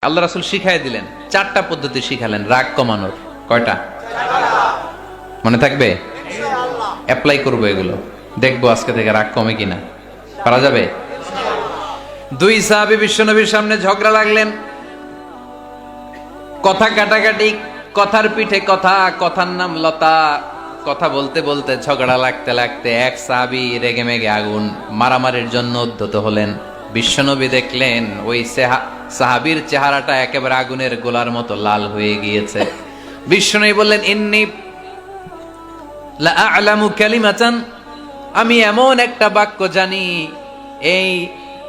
আল্লাহ রাসূল শিখাই দিলেন, 4টা পদ্ধতি শিখালেন রাগ কমানোর। কয়টা মনে থাকবে? অ্যাপ্লাই করবো এগুলো, দেখবো আজকে থেকে রাগ কমে কিনা। পারা যাবে? দুই সাহাবী বিশ্বনবীর সামনে ঝগড়া লাগলেন, কথা কাটাকাটি, কথার পিঠে কথা, কথার নাম লতা। কথা বলতে বলতে ঝগড়া লাগতে লাগতে এক সাহাবী রেগে মেগে আগুন, মারামারির জন্য উদ্যত হলেন। বিশ্বনবী দেখলেন ওই সাহাবীর চেহারাটা একেবারে আগুনের গোলার মতো লাল হয়ে গিয়েছে। বিশ্বনবী বললেন, ইন্নী লা আ'লামু কালিমাতান, আমি এমন একটা বাক্য জানি, এই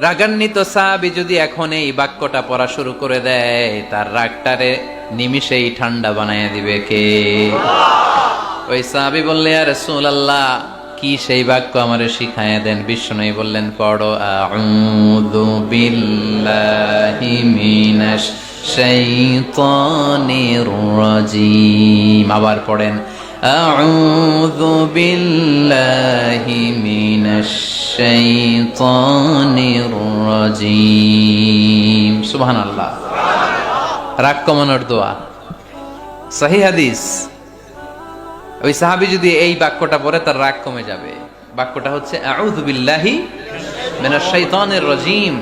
রাগান্বিত সাহাবী যদি এখন এই বাক্যটা পড়া শুরু করে দেয়, তার রাগটারে নিমিষেই ঠান্ডা বানায় দিবে কে? ওই সাহাবী বললেন, ইয়া রাসূলুল্লাহ, কি সেই বাক্য আমারে শিখায়া দেন। বিশ্বনবী বললেন, পড়ো, আউযু বিল্লাহি মিনাশ শাইতানির রাজীম। আবার পড়েন, আউযু বিল্লাহি মিনাশ শাইতানির রাজীম। সুবহানাল্লাহ। রাগ কমানোর দোয়া, সহিহ হাদিস। ওই সাহাবী যদি এই বাক্যটা পড়ে তার রাগ কমে যাবে। বাক্যটা হচ্ছে আউযু বিল্লাহি মিনাশ শাইতানির রাজীম।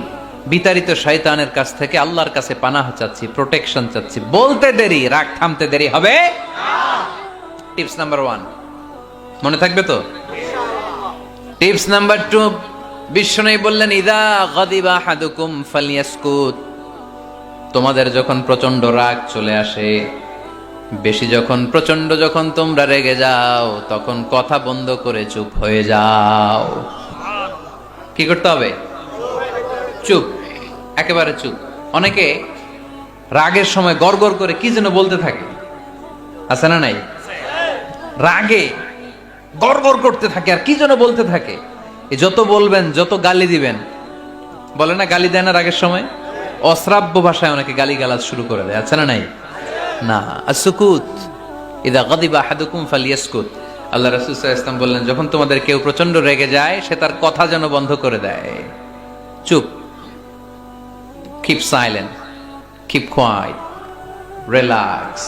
বিতাড়িত শয়তানের কাছ থেকে আল্লাহর কাছে পানাহ চাচ্ছি, প্রোটেকশন চাচ্ছি। বলতে দেরি, রাগ থামতে দেরি হবে না। টিপস নাম্বার 1 মনে থাকবে তো? টিপস নাম্বার 2, বিশ্বনবী বললেন, ইযা গাদিবা আহাদুকুম ফালইয়াসকুত। তোমাদের যখন প্রচন্ড রাগ চলে আসে, বেশি যখন, প্রচন্ড যখন তোমরা রেগে যাও, তখন কথা বন্ধ করে চুপ হয়ে যাও। কি করতে হবে? চুপ, একেবারে চুপ। অনেকে রাগের সময় গড়গড় করে কি যেন বলতে থাকে, আছে না নাই? রাগে গড়গড় করতে থাকে আর কি যেন বলতে থাকে। যত বলবেন, যত গালি দিবেন, বলে না গালি দেয় না রাগের সময়, অশ্রাব্য ভাষায় অনেকে গালি গালাজ শুরু করে দেয়, আছে না নাই? না, আসুকুত, ইদা গাদিবা আহাদুকুম ফালিয়াসকুত। আল্লাহ রাসূল সাল্লাল্লাহু আলাইহি ওয়াসাল্লাম বললেন, যখন তোমাদের কেউ প্রচন্ড রেগে যায়, সে তার কথা যেন বন্ধ করে দেয়। চুপ, keep silent, keep quiet, relax,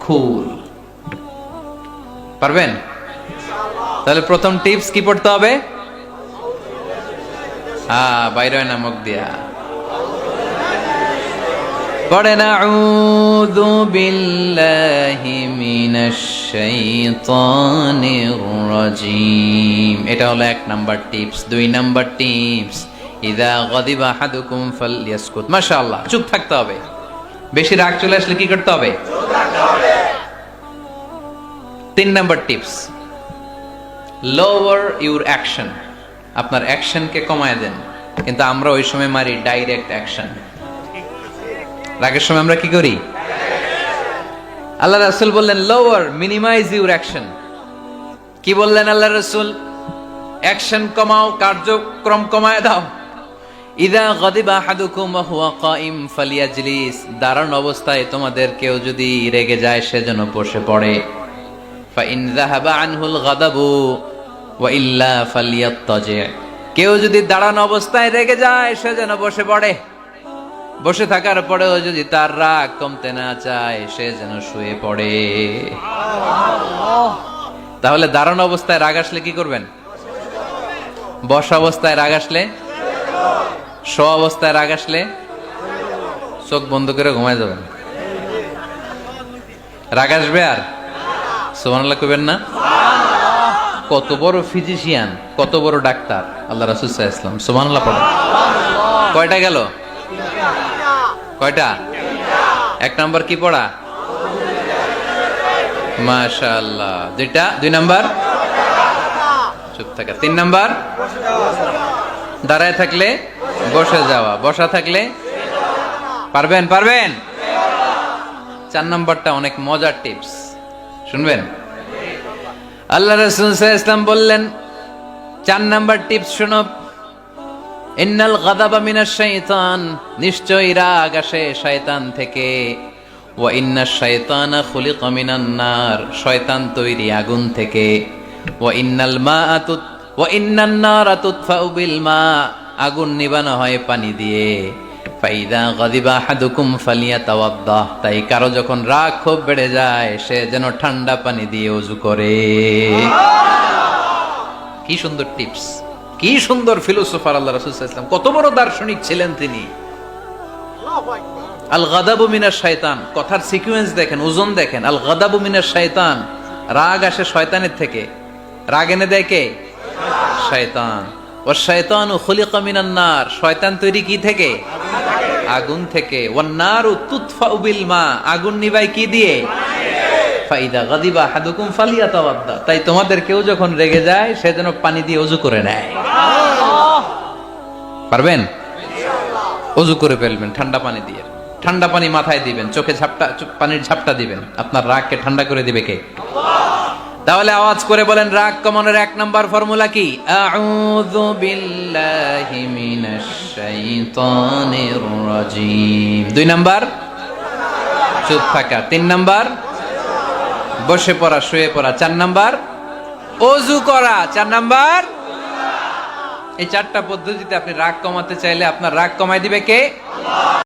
cool. পারবেন? তাহলে প্রথম টিপস কি পড়তে হবে? বাইরে হয় না মুখ দিয়া, পড়েন আউযু বিল্লাহি মিনাশ শাইতানির রাজীম। এটা হলো 1 নাম্বার টিপস। 2 নাম্বার টিপস, ইযা গাদিবা আহাদুকুম ফালইয়াসকুত। মাশাআল্লাহ, চুপ থাকতে হবে। বেশি রাগ চলে আসলে কি করতে হবে? চুপ থাকতে হবে। 3 number tips, lower your action. আপনার অ্যাকশনকে কমায় দেন। কিন্তু আমরা ওই সময় মারি ডাইরেক্ট অ্যাকশন। রাগের সময় আমরা কি করি? আল্লাহ রাসূল বললেন, লোয়ার, মিনিমাইজ ইউর অ্যাকশন। কি বললেন আল্লাহ রাসূল? অ্যাকশন কমাও, কার্যক্রম কমায় দাও। ইযা গাদিবা আহাদুকুম ওয়া হুয়া কাইম ফালিয়াজলিস। দাঁড়ানো অবস্থায় তোমাদের কেউ যদি রেগে যায়, সে যেন বসে পড়ে। ফা ইন যাহাবা আনহুল গাদাবু ওয়া ইল্লা ফালিয়াত্তাজি। কেউ যদি দাঁড়ানো অবস্থায় রেগে যায়, সে যেন বসে পড়ে। বসে থাকার পরেও যদি তার রাগ কমতে না চায়, সে যেন শুয়ে পড়ে। তাহলে দাঁড়ানো অবস্থায় রাগ আসলে কি করবেন? বসা অবস্থায় রাগ আসলে, শোয়া অবস্থায় রাগ আসলে চোখ বন্ধ করে ঘুমায় যাবেন। রাগ আসবে আর সুবহানাল্লাহ কইবেন না? কত বড় ফিজিশিয়ান, কত বড় ডাক্তার আল্লাহ রাসূল সাল্লাল্লাহু আলাইহি ওয়াসাল্লাম। সুবহানাল্লাহ পড়েন। কয়টা গেল? কয়টা? 1 নাম্বার কি পড়া? মাশাআল্লাহ। 2 নাম্বার চুপ থাকা। 3 নাম্বার দাঁড়ায় থাকলে বসে যাওয়া, বসা থাকলে পারবেন? 4 নাম্বারটা অনেক মজার টিপস, শুনবেন? আল্লাহ রাসূল সাল্লাল্লাহু আলাইহি ওয়াসাল্লাম বললেন, 4 নাম্বার টিপস শুনো, ইন্নাল গাদাবা মিনাশ শাইতান। নিশ্চয়ই রাগ আসে শয়তান থেকে। ওয়া ইন্নাশ শাইতানা খুলিকা মিনান নার। শয়তান তৈরি আগুন থেকে। ওয়া ইন্নান নারা তুতফাউ বিল মা। আগুন নিবানো হয় পানি দিয়ে। ফাইদা গাদিবা আহাদুকুম ফালিয়াতাওয়াদ্দা, তাই কারো যখন রাগ খুব বেড়ে যায় সে যেন ঠান্ডা পানি দিয়ে ওযু করে। কি সুন্দর টিপস, কি সুন্দর ফিলোসোফার আল্লাহ রাসূল সাল্লাল্লাহু আলাইহি ওয়াসাল্লাম, কত বড় দার্শনিক ছিলেন তিনি। আল গাদাবু মিনাশ শায়তান, কথার সিকোয়েন্স দেখেন, ওজন দেখেন। আল গাদাবু মিনাশ শায়তান, রাগ আসে শয়তানের থেকে। রাগ এনে দেয় কে? শয়তান। ওয়াশ শায়তানু খুলিকা মিনান নার, শয়তান তৈরি কি থেকে? আগুন থেকে। ওয়ান নারু তুতফাউ বিল মা, আগুন নিভায় কি দিয়ে? ফাইদা গাদিবা আহাদুকুম ফালিয়াতাওয়াদ্দা, তাই তোমাদের কেউ যখন রেগে যায় সে যেন পানি দিয়ে ওযু করে নেয়। পারবেন? ওযু করে ফেলবেন ঠান্ডা পানি দিয়ে। ঠান্ডা পানি মাথায় দিবেন, চোখে পানির ঝাপটা দিবেন। আপনার রাগকে ঠান্ডা করে দিবে কে? তাহলে আওয়াজ করে বলেন, রাগ কমানোর 1 নাম্বার ফর্মুলা কি? আউযু বিল্লাহি মিনাশ শাইতানির রাজিম। 2 নাম্বার চুপ থাকা। 3 নাম্বার বসে পড়া, শুয়ে পড়া। 4 নাম্বার ওযু করা। 4 নাম্বার। এই 4টা পদ্ধতিতে আপনি রাগ কমাতে চাইলে আপনার রাগ কমায় দিবে কে?